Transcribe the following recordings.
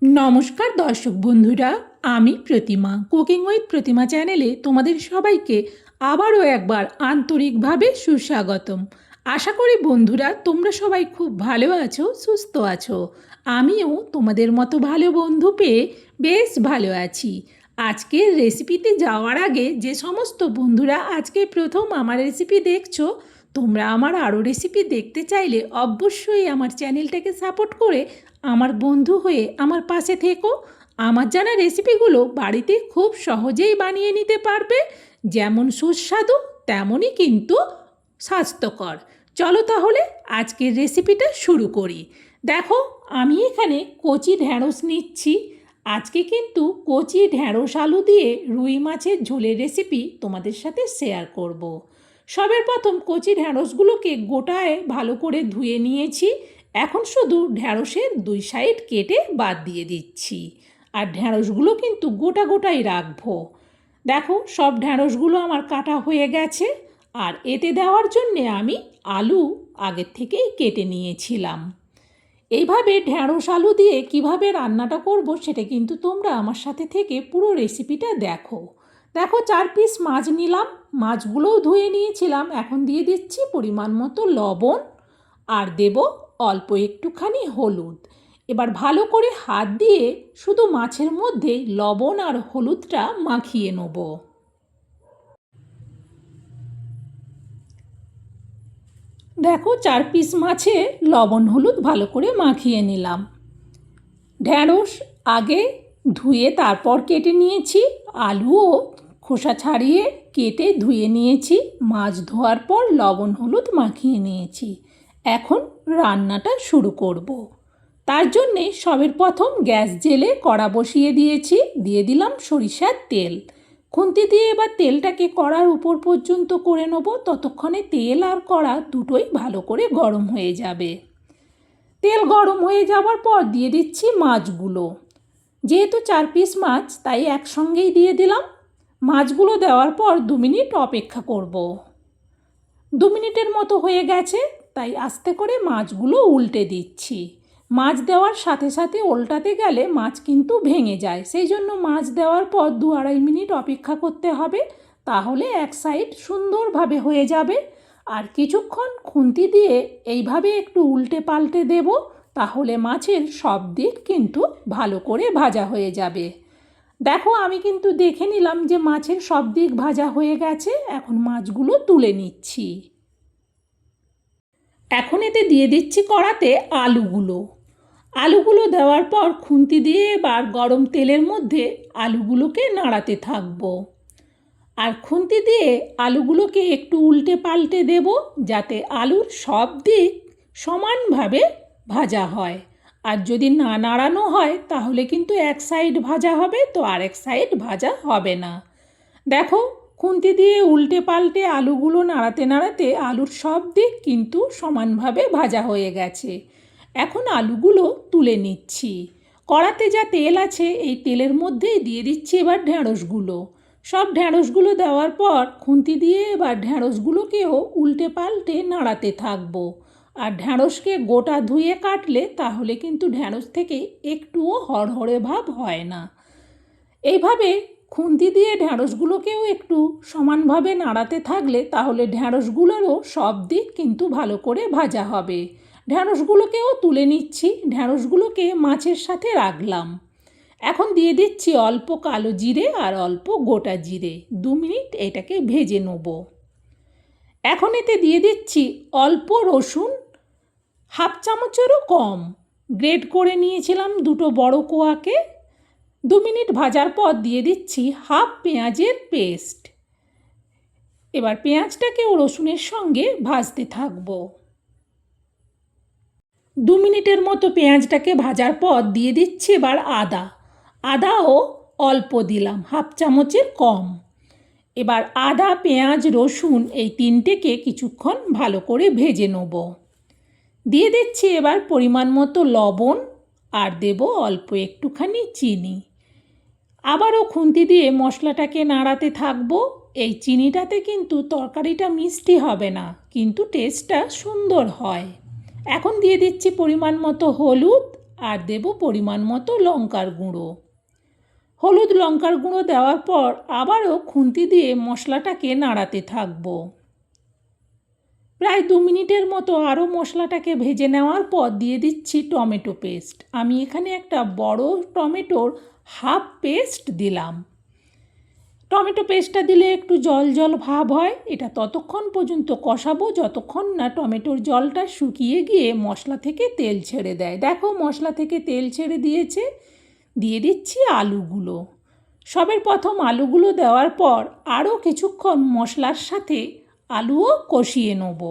নমস্কার দর্শক বন্ধুরা, আমি প্রতিমা কুকিং উইথ প্রতিমা চ্যানেলে তোমাদের সবাইকে আবারও একবার আন্তরিকভাবে সুস্বাগতম। আশা করি বন্ধুরা তোমরা সবাই খুব ভালো আছো, সুস্থ আছো। আমিও তোমাদের মতো ভালো বন্ধু পেয়ে বেশ ভালো আছি। আজকের রেসিপিতে যাওয়ার আগে যে সমস্ত বন্ধুরা আজকে প্রথম আমার রেসিপি দেখছো, তোমরা আমার আরও রেসিপি দেখতে চাইলে অবশ্যই আমার চ্যানেলটাকে সাপোর্ট করে আমার বন্ধু হয়ে আমার পাশে থেকো। আমার জানা রেসিপিগুলো বাড়িতে খুব সহজেই বানিয়ে নিতে পারবে, যেমন সুস্বাদু তেমনই কিন্তু স্বাস্থ্যকর। চলো তাহলে আজকের রেসিপিটা শুরু করি। দেখো, আমি এখানে কচি ঢ্যাঁড়স নিচ্ছি। আজকে কিন্তু কচি ঢ্যাঁড়স আলু দিয়ে রুই মাছের ঝোলের রেসিপি তোমাদের সাথে শেয়ার করব। সবের প্রথম কচি ঢ্যাঁড়সগুলোকে গোটায় ভালো করে ধুয়ে নিয়েছি। এখন শুধু ঢ্যাঁড়সের দুই সাইড কেটে বাদ দিয়ে দিচ্ছি, আর ঢ্যাঁড়সগুলো কিন্তু গোটা গোটাই রাখবো। দেখো, সব ঢ্যাঁড়সগুলো আমার কাটা হয়ে গেছে, আর এতে দেওয়ার জন্যে আমি আলু আগের থেকেই কেটে নিয়েছিলাম। এইভাবে ঢ্যাঁড়স আলু দিয়ে কিভাবে রান্নাটা করব সেটা কিন্তু তোমরা আমার সাথে থেকে পুরো রেসিপিটা দেখো। দেখো, 4 পিস মাছ নিলাম, মাছগুলোও ধুয়ে নিয়েছিলাম। এখন দিয়ে দিচ্ছি পরিমাণ মতো লবণ, আর দেব অল্প একটুখানি হলুদ। এবার ভালো করে হাত দিয়ে শুধু মাছের মধ্যে লবণ আর হলুদটা মাখিয়ে নেব। দেখো, 4 পিস মাছে লবণ হলুদ ভালো করে মাখিয়ে নিলাম। ঢ্যাঁড়স আগে ধুয়ে তারপর কেটে নিয়েছি, আলুও খোসা ছাড়িয়ে কেটে ধুয়ে নিয়েছি, মাছ ধোয়ার পর লবণ হলুদ মাখিয়ে নিয়েছি। এখন রান্নাটা শুরু করব। তার জন্যে সবের প্রথম গ্যাস জেলে কড়া বসিয়ে দিয়েছি, দিয়ে দিলাম সরিষার তেল। খুন্তি দিয়ে এবার তেলটাকে কড়ার উপর পর্যন্ত করে নেব, ততক্ষণে তেল আর কড়া দুটোই ভালো করে গরম হয়ে যাবে। তেল গরম হয়ে যাওয়ার পর দিয়ে দিচ্ছি মাছগুলো। যেহেতু 4 পিস মাছ তাই একসঙ্গেই দিয়ে দিলাম। মাছগুলো দেওয়ার পর 2 মিনিট অপেক্ষা করব। 2 মিনিটের মতো হয়ে গেছে, তাই আস্তে করে মাছগুলো উল্টে দিচ্ছি। মাছ দেওয়ার সাথে সাথে উল্টাতে গেলে মাছ কিন্তু ভেঙে যায়, সেই জন্য মাছ দেওয়ার পর 2-2.5 মিনিট অপেক্ষা করতে হবে, তাহলে এক সাইড সুন্দরভাবে হয়ে যাবে। আর কিছুক্ষণ খুন্তি দিয়ে এইভাবে একটু উল্টে পাল্টে দেব, তাহলে মাছের সব দিক কিন্তু ভালো করে ভাজা হয়ে যাবে। দেখো, আমি কিন্তু দেখে নিলাম যে মাছের সব দিক ভাজা হয়ে গেছে। এখন মাছগুলো তুলে নিচ্ছি। এখন এতে দিয়ে দিচ্ছি কড়াতে আলুগুলো দেওয়ার পর খুন্তি দিয়ে এবার গরম তেলের মধ্যে আলুগুলোকে নাড়াতে থাকবো। আর খুন্তি দিয়ে আলুগুলোকে একটু উল্টে পাল্টে দেব, যাতে আলুর সব দিক সমানভাবে ভাজা হয়। আর যদি না নাড়ানো হয় তাহলে কিন্তু এক সাইড ভাজা হবে, তো আরেক সাইড ভাজা হবে না। দেখো, খুন্তি দিয়ে উল্টে পাল্টে আলুগুলো নাড়াতে নাড়াতে আলুর সব দিক কিন্তু সমানভাবে ভাজা হয়ে গেছে। এখন আলুগুলো তুলে নিচ্ছি। কড়াতে যা তেল আছে এই তেলের মধ্যেই দিয়ে দিচ্ছি এবার ঢ্যাঁড়সগুলো। সব ঢ্যাঁড়সগুলো দেওয়ার পর খুন্তি দিয়ে এবার ঢ্যাঁড়সগুলোকেও উল্টে পাল্টে নাড়াতে থাকবো। আর ঢ্যাঁড়সকে গোটা ধুয়ে কাটলে তাহলে কিন্তু ঢ্যাঁড়স থেকে একটুও হড়হড়ে ভাব হয় না। এইভাবে খুন্তি দিয়ে ঢ্যাঁড়সগুলোকেও একটু সমানভাবে নাড়াতে থাকলে তাহলে ঢ্যাঁড়সগুলোরও সব দিক কিন্তু ভালো করে ভাজা হবে। ঢ্যাঁড়সগুলোকেও তুলে নিচ্ছি, ঢ্যাঁড়সগুলোকে মাছের সাথে রাখলাম। এখন দিয়ে দিচ্ছি অল্প কালো জিরে আর অল্প গোটা জিরে। 2 মিনিট এটাকে ভেজে নেব। এখন এতে দিয়ে দিচ্ছি অল্প রসুন, হাফ চামচেরও কম গ্রেট করে নিয়েছিলাম দুটো বড় কোয়াকে। 2 মিনিট ভাজার পর দিয়ে দিচ্ছি হাফ পেঁয়াজের পেস্ট। এবার পেঁয়াজটাকেও রসুনের সঙ্গে ভাজতে থাকবো। 2 মিনিটের মতো পেঁয়াজটাকে ভাজার পর দিয়ে দিচ্ছি এবার আদাও অল্প দিলাম, হাফ চামচের কম। এবার আদা, পেঁয়াজ, রসুন এই তিনটেকে কিছুক্ষণ ভালো করে ভেজে নেব। দিয়ে দিচ্ছি এবার পরিমাণ মতো লবণ, আর দেব অল্প একটুখানি চিনি। আবারও খুন্তি দিয়ে মশলাটাকে নাড়াতে থাকবো। এই চিনিটাতে কিন্তু তরকারিটা মিষ্টি হবে না, কিন্তু টেস্টটা সুন্দর হয়। এখন দিয়ে দিচ্ছি পরিমাণ মতো হলুদ, আর দেব পরিমাণ মতো লঙ্কার গুঁড়ো। হলুদ লঙ্কার গুঁড়ো দেওয়ার পর আবারও খুন্তি দিয়ে মশলাটাকে নাড়াতে থাকবো। প্রায় 2 মিনিটের মতো আরও মশলাটাকে ভেজে নেওয়ার পর দিয়ে দিচ্ছি টমেটো পেস্ট। আমি এখানে একটা বড় টমেটোর হাফ পেস্ট দিলাম। টমেটো পেস্টটা দিলে একটু জল জল ভাব হয়। এটা ততক্ষণ পর্যন্ত কষাবো যতক্ষণ না টমেটোর জলটা শুকিয়ে গিয়ে মশলা থেকে তেল ছেড়ে দেয়। দেখো মশলা থেকে তেল ছেড়ে দিয়েছে। দিয়ে দিচ্ছি আলুগুলো। সবের প্রথম আলুগুলো দেওয়ার পর আরও কিছুক্ষণ মশলার সাথে আলুও কষিয়ে নেব।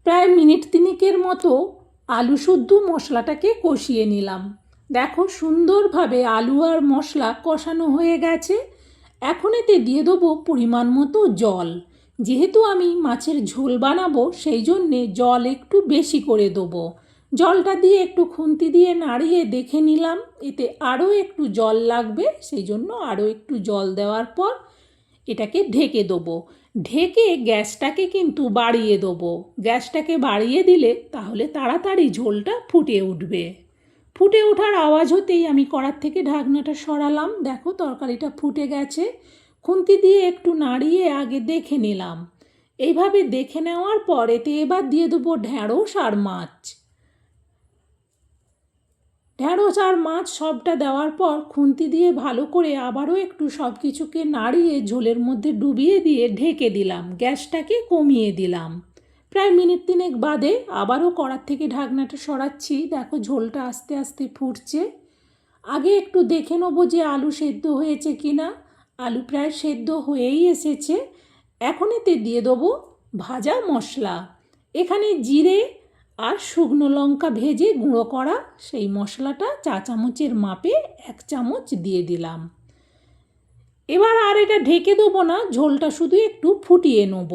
প্রায় মিনিট 3 মতো আলু শুদ্ধ মশলাটাকে কষিয়ে নিলাম। দেখো সুন্দরভাবে আলু আর মশলা কষানো হয়ে গেছে। এখন এতে দিয়ে দেবো পরিমাণ মতো জল। যেহেতু আমি মাছের ঝোল বানাবো সেই জন্যে জল একটু বেশি করে দেবো। জলটা দিয়ে একটু খুন্তি দিয়ে নাড়িয়ে দেখে নিলাম এতে আরও একটু জল লাগবে, সেই জন্য আরও একটু জল দেওয়ার পর এটাকে ঢেকে দেবো। ঢেকে গ্যাসটাকে কিন্তু বাড়িয়ে দেবো। গ্যাসটাকে বাড়িয়ে দিলে তাহলে তাড়াতাড়ি ঝোলটা ফুটে উঠবে। ফুটে ওঠার আওয়াজ হতেই আমি কড়ার থেকে ঢাকনাটা সরালাম। দেখো তরকারিটা ফুটে গেছে। খুন্তি দিয়ে একটু নাড়িয়ে আগে দেখে নিলাম। এইভাবে দেখে নেওয়ার পর এতে এবার দিয়ে দেবো ঢ্যাঁড়স আর মাছ। ঢ্যাঁড়স আর মাছ সবটা দেওয়ার পর খুন্তি দিয়ে ভালো করে আবারও একটু সব কিছুকে নাড়িয়ে ঝোলের মধ্যে ডুবিয়ে দিয়ে ঢেকে দিলাম। গ্যাসটাকে কমিয়ে দিলাম। প্রায় মিনিট 3 বাদে আবারও কড়ার থেকে ঢাকনাটা সরাচ্ছি। দেখো ঝোলটা আস্তে আস্তে ফুটছে। আগে একটু দেখে নেবো যে আলু সেদ্ধ হয়েছে কি না। আলু প্রায় সেদ্ধ হয়েই এসেছে। এখন এতে দিয়ে দেবো ভাজা মশলা। এখানে জিরে আর শুকনো লঙ্কা ভেজে গুঁড়ো করা সেই মশলাটা 4 চামচের মাপে 1 চামচ দিয়ে দিলাম। এবার আর এটা ঢেকে দেবো না, ঝোলটা শুধু একটু ফুটিয়ে নেব।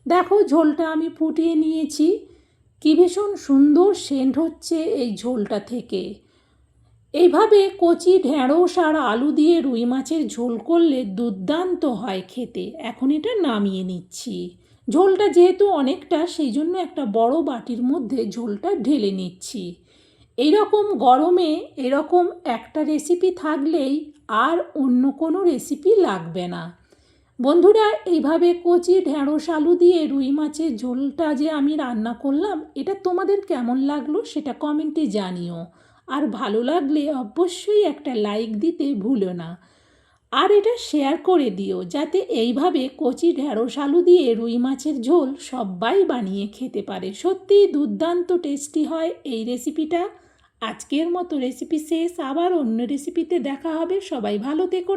দেখো ঝোলটা আমি ফুটিয়ে নিয়েছি। কি ভীষণ সুন্দর সেন্ট হচ্ছে এই ঝোলটা থেকে। এইভাবে কচি ঢ্যাঁড়স আর আলু দিয়ে রুই মাছের ঝোল করলে দুর্দান্ত হয় খেতে। এখন এটা নামিয়ে নিচ্ছি। ঝোলটা যেহেতু অনেকটা সেই জন্য একটা বড় বাটির মধ্যে ঝোলটা ঢেলে নিচ্ছি। এইরকম গরমে এরকম একটা রেসিপি থাকলেই আর অন্য কোনো রেসিপি লাগবে না। বন্ধুরা এইভাবে কচি ঢ্যাঁড়স আলু দিয়ে রুই মাছের ঝোলটা যে আমি রান্না করলাম এটা তোমাদের কেমন লাগলো সেটা কমেন্টে জানিও। আর ভালো লাগলে অবশ্যই একটা লাইক দিতে ভুলো না। আর এটা শেয়ার করে দিও যাতে এইভাবে কচি ঢ্যাঁড়স আলু দিয়ে রুই মাছের ঝোল সবাই বানিয়ে খেতে পারে। সত্যিই দুর্দান্ত টেস্টি হয় এই রেসিপিটা। আজকের মতো রেসিপি শেষ। আবার অন্য রেসিপিতে দেখা হবে। সবাই ভালো থেকো।